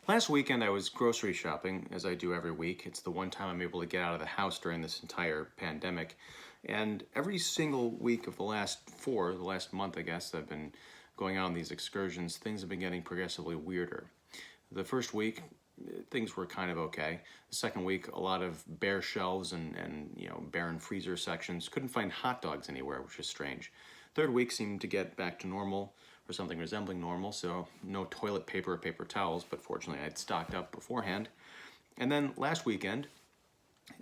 Last weekend I was grocery shopping, as I do every week. It's the one time I'm able to get out of the house during this entire pandemic. And every single week of the last month, I guess, I've been going out on these excursions, things have been getting progressively weirder. The first week, things were kind of okay. The second week, a lot of bare shelves and barren freezer sections. Couldn't find hot dogs anywhere, which is strange. Third week seemed to get back to normal, or something resembling normal, so no toilet paper or paper towels, but fortunately I'd stocked up beforehand. And then last weekend,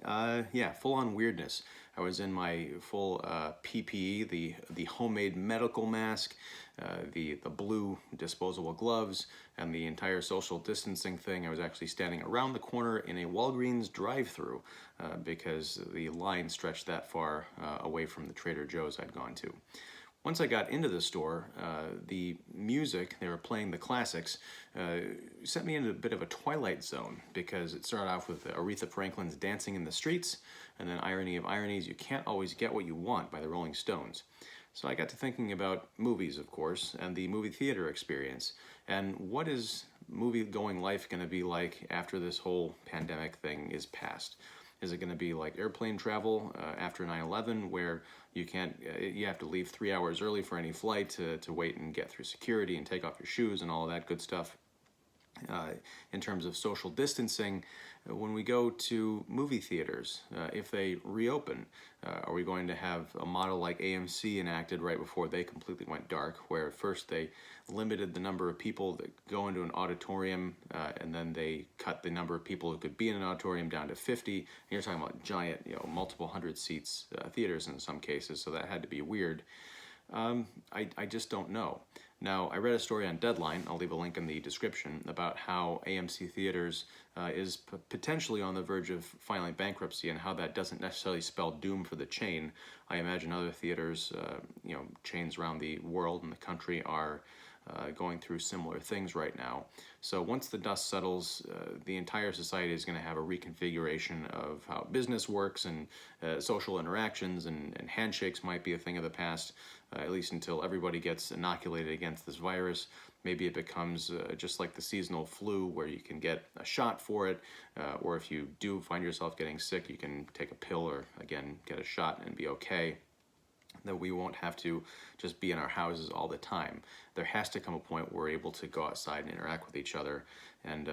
full-on weirdness. I was in my full PPE, the homemade medical mask, the blue disposable gloves, and the entire social distancing thing. I was actually standing around the corner in a Walgreens drive-through because the line stretched that far away from the Trader Joe's I'd gone to. Once I got into the store, the music, they were playing the classics, sent me into a bit of a twilight zone because it started off with Aretha Franklin's Dancing in the Streets, and then irony of ironies, You Can't Always Get What You Want by the Rolling Stones. So I got to thinking about movies, of course, and the movie theater experience, and what is movie-going life going to be like after this whole pandemic thing is past? Is it going to be like airplane travel after 9/11, where you have to leave 3 hours early for any flight to wait and get through security and take off your shoes and all of that good stuff? In terms of social distancing, when we go to movie theaters, if they reopen, are we going to have a model like AMC enacted right before they completely went dark, where first they limited the number of people that go into an auditorium, and then they cut the number of people who could be in an auditorium down to 50, and you're talking about giant, multiple hundred seats theaters in some cases, so that had to be weird. I just don't know. Now, I read a story on Deadline, I'll leave a link in the description, about how AMC Theaters is potentially on the verge of filing bankruptcy, and how that doesn't necessarily spell doom for the chain. I imagine other theaters, chains around the world and the country are going through similar things right now. So once the dust settles, the entire society is going to have a reconfiguration of how business works, and social interactions and handshakes might be a thing of the past, at least until everybody gets inoculated against this virus. Maybe it becomes just like the seasonal flu, where you can get a shot for it, or if you do find yourself getting sick, you can take a pill or, again, get a shot and be okay. That we won't have to just be in our houses all the time. There has to come a point where we're able to go outside and interact with each other. And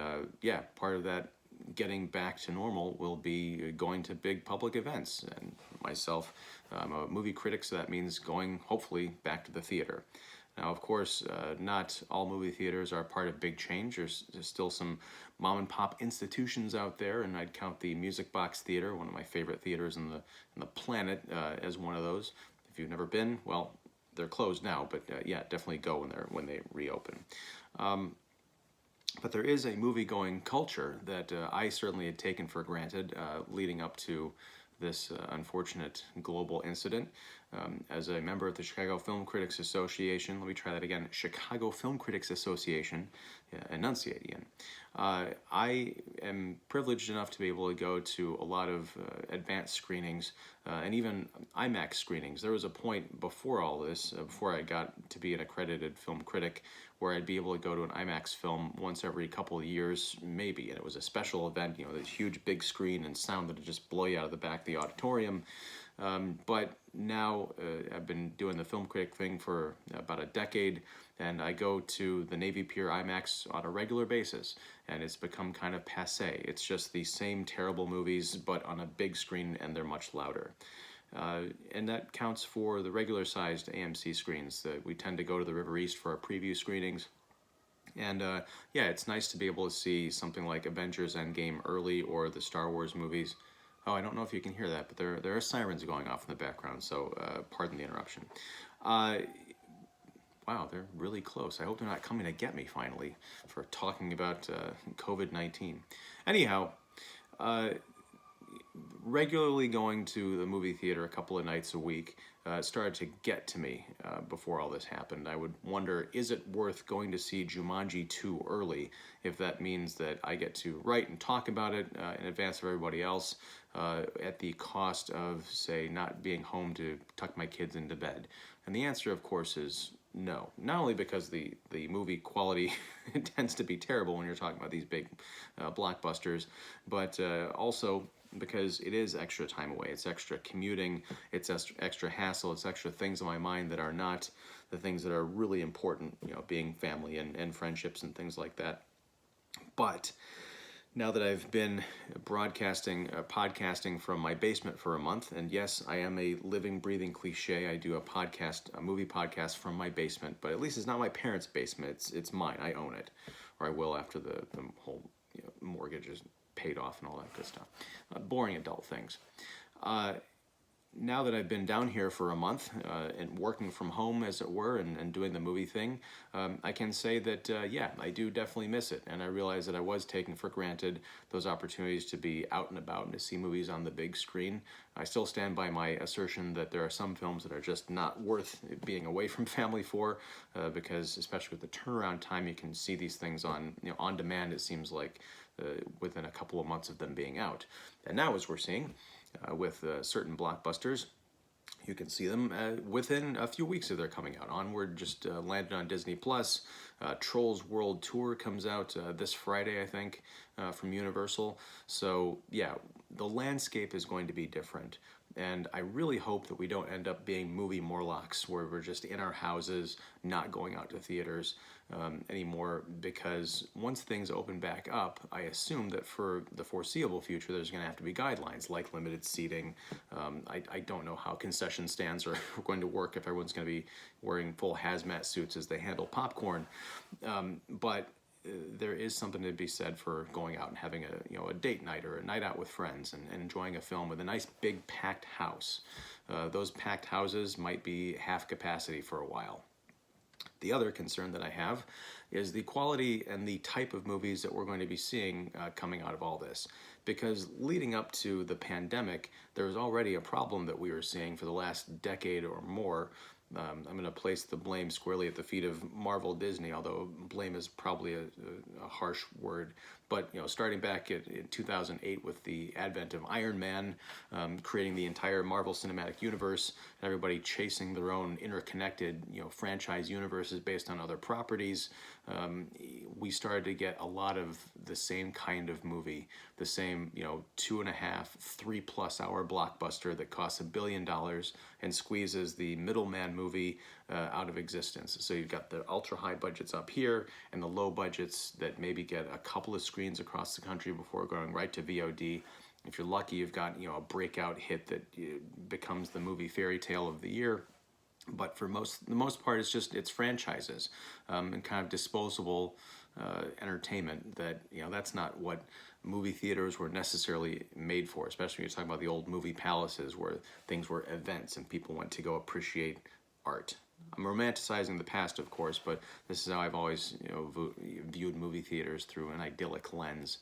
part of that getting back to normal will be going to big public events. And myself, I'm a movie critic, so that means going, hopefully, back to the theater. Now, of course, not all movie theaters are part of big change. There's still some mom and pop institutions out there, and I'd count the Music Box Theater, one of my favorite theaters in the planet, as one of those. If you've never been, well, they're closed now, but definitely go when they reopen. But there is a movie-going culture that I certainly had taken for granted leading up to this unfortunate global incident. As a member of the Chicago Film Critics Association, let me try that again, Chicago Film Critics Association, enunciate, Ian. I am privileged enough to be able to go to a lot of advanced screenings and even IMAX screenings. There was a point before all this, before I got to be an accredited film critic, where I'd be able to go to an IMAX film once every couple of years, maybe, and it was a special event, this huge big screen and sound that would just blow you out of the back of the auditorium. But now I've been doing the film critic thing for about a decade, and I go to the Navy Pier IMAX on a regular basis, and it's become kind of passé. It's just the same terrible movies, but on a big screen, and they're much louder. And that counts for the regular-sized AMC screens. That we tend to go to the River East for our preview screenings. And it's nice to be able to see something like Avengers Endgame early, or the Star Wars movies. Oh, I don't know if you can hear that, but there are sirens going off in the background, so pardon the interruption. Wow, they're really close. I hope they're not coming to get me finally for talking about COVID-19. Anyhow, regularly going to the movie theater a couple of nights a week started to get to me before all this happened. I would wonder, is it worth going to see Jumanji too early, if that means that I get to write and talk about it in advance of everybody else, at the cost of, say, not being home to tuck my kids into bed? And the answer, of course, is no. Not only because the movie quality tends to be terrible when you're talking about these big blockbusters, but also because it is extra time away. It's extra commuting, it's extra hassle, it's extra things in my mind that are not the things that are really important, being family and friendships and things like that. But now that I've been podcasting from my basement for a month, and yes, I am a living, breathing cliche. I do a movie podcast from my basement, but at least it's not my parents' basement. It's mine. I own it, or I will after the whole mortgage is paid off and all that good stuff. Boring adult things. Now that I've been down here for a month and working from home, as it were, and doing the movie thing, I can say that, yeah, I do definitely miss it. And I realize that I was taking for granted those opportunities to be out and about and to see movies on the big screen. I still stand by my assertion that there are some films that are just not worth being away from family for, because especially with the turnaround time, you can see these things on demand, it seems like, within a couple of months of them being out. And now, as we're seeing, with certain blockbusters, you can see them within a few weeks of their coming out. Onward just landed on Disney Plus. Trolls World Tour comes out this Friday, I think, from Universal. So yeah, the landscape is going to be different. And I really hope that we don't end up being movie Morlocks, where we're just in our houses, not going out to theaters anymore, because once things open back up, I assume that for the foreseeable future, there's going to have to be guidelines like limited seating. I don't know how concession stands are going to work if everyone's going to be wearing full hazmat suits as they handle popcorn. But there is something to be said for going out and having a date night or a night out with friends and enjoying a film with a nice big packed house. Those packed houses might be half capacity for a while. The other concern that I have is the quality and the type of movies that we're going to be seeing coming out of all this. Because leading up to the pandemic, there was already a problem that we were seeing for the last decade or more. I'm going to place the blame squarely at the feet of Marvel Disney, although blame is probably a harsh word. But starting back in 2008 with the advent of Iron Man, creating the entire Marvel Cinematic Universe, and everybody chasing their own interconnected franchise universes based on other properties, we started to get a lot of the same kind of movie, the same 2.5, 3+ hour blockbuster that costs $1 billion and squeezes the middleman movie out of existence. So you've got the ultra high budgets up here and the low budgets that maybe get a couple of screens across the country before going right to VOD. If you're lucky, you've got a breakout hit that becomes the movie fairy tale of the year. But for the most part, it's franchises and kind of disposable entertainment that that's not what movie theaters were necessarily made for. Especially when you're talking about the old movie palaces where things were events and people went to go appreciate art. I'm romanticizing the past, of course, but this is how I've always viewed movie theaters, through an idyllic lens.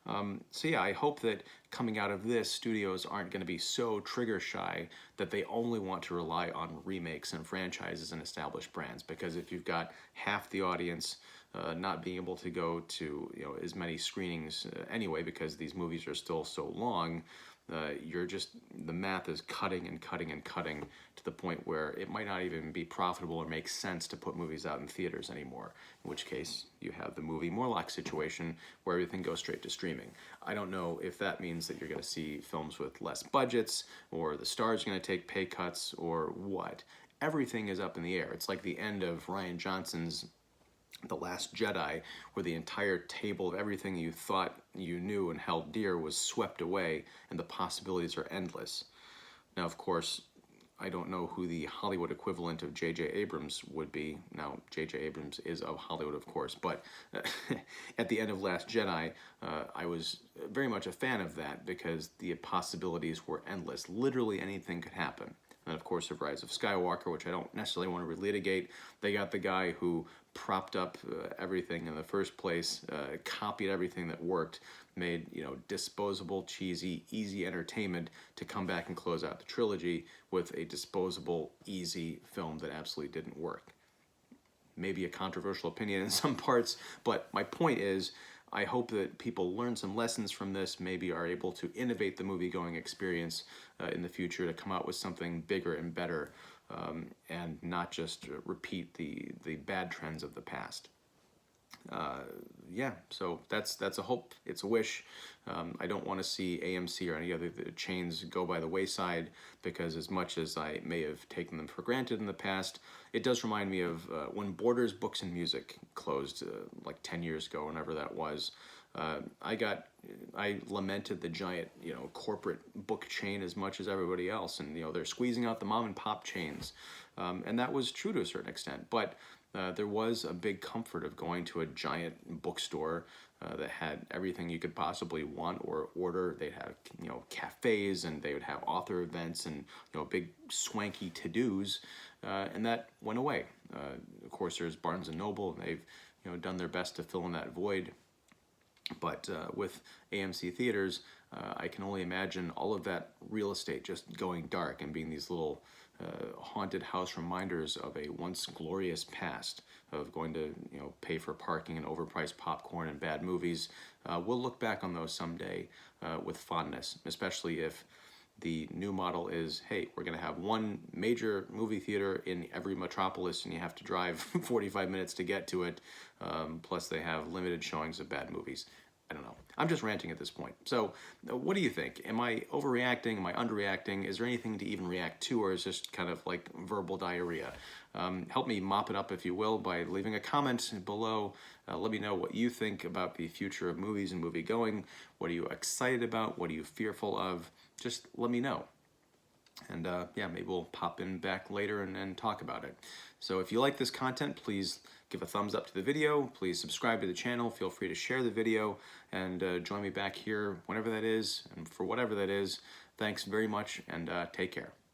So yeah, I hope that coming out of this, studios aren't going to be so trigger shy that they only want to rely on remakes and franchises and established brands. Because if you've got half the audience not being able to go to as many screenings anyway, because these movies are still so long, the math is cutting and cutting and cutting to the point where it might not even be profitable or make sense to put movies out in theaters anymore, in which case you have the movie Morlock situation where everything goes straight to streaming. I don't know if that means that you're going to see films with less budgets, or the stars are going to take pay cuts, or what. Everything is up in the air. It's like the end of Rian Johnson's The Last Jedi, where the entire table of everything you thought you knew and held dear was swept away, and the possibilities are endless. Now, of course, I don't know who the Hollywood equivalent of J.J. Abrams would be. Now, J.J. Abrams is of Hollywood, of course, but at the end of Last Jedi, I was very much a fan of that because the possibilities were endless. Literally anything could happen. And of course, of Rise of Skywalker, which I don't necessarily want to relitigate. They got the guy who propped up everything in the first place, copied everything that worked, made disposable, cheesy, easy entertainment to come back and close out the trilogy with a disposable, easy film that absolutely didn't work. Maybe a controversial opinion in some parts, but my point is, I hope that people learn some lessons from this, maybe are able to innovate the movie-going experience in the future to come out with something bigger and better and not just repeat the bad trends of the past. Yeah, so that's a hope. It's a wish. I don't want to see AMC or any other chains go by the wayside, because as much as I may have taken them for granted in the past, it does remind me of when Borders Books and Music closed like 10 years ago, whenever that was. I lamented the giant, corporate book chain as much as everybody else, and they're squeezing out the mom and pop chains, and that was true to a certain extent. But there was a big comfort of going to a giant bookstore that had everything you could possibly want or order. They'd have cafes, and they would have author events, and big swanky to-dos, and that went away. Of course, there's Barnes and Noble, and they've done their best to fill in that void. But with AMC theaters, I can only imagine all of that real estate just going dark and being these little haunted house reminders of a once glorious past of going to pay for parking and overpriced popcorn and bad movies. We'll look back on those someday with fondness, especially if the new model is, hey, we're going to have one major movie theater in every metropolis, and you have to drive 45 minutes to get to it. Plus they have limited showings of bad movies. I don't know. I'm just ranting at this point. So what do you think? Am I overreacting? Am I underreacting? Is there anything to even react to, or is this kind of like verbal diarrhea? Help me mop it up, if you will, by leaving a comment below. Let me know what you think about the future of movies and movie going. What are you excited about? What are you fearful of? Just let me know. And yeah, maybe we'll pop in back later and talk about it. So if you like this content, please give a thumbs up to the video. Please subscribe to the channel. Feel free to share the video, and join me back here whenever that is and for whatever that is. Thanks very much, and take care.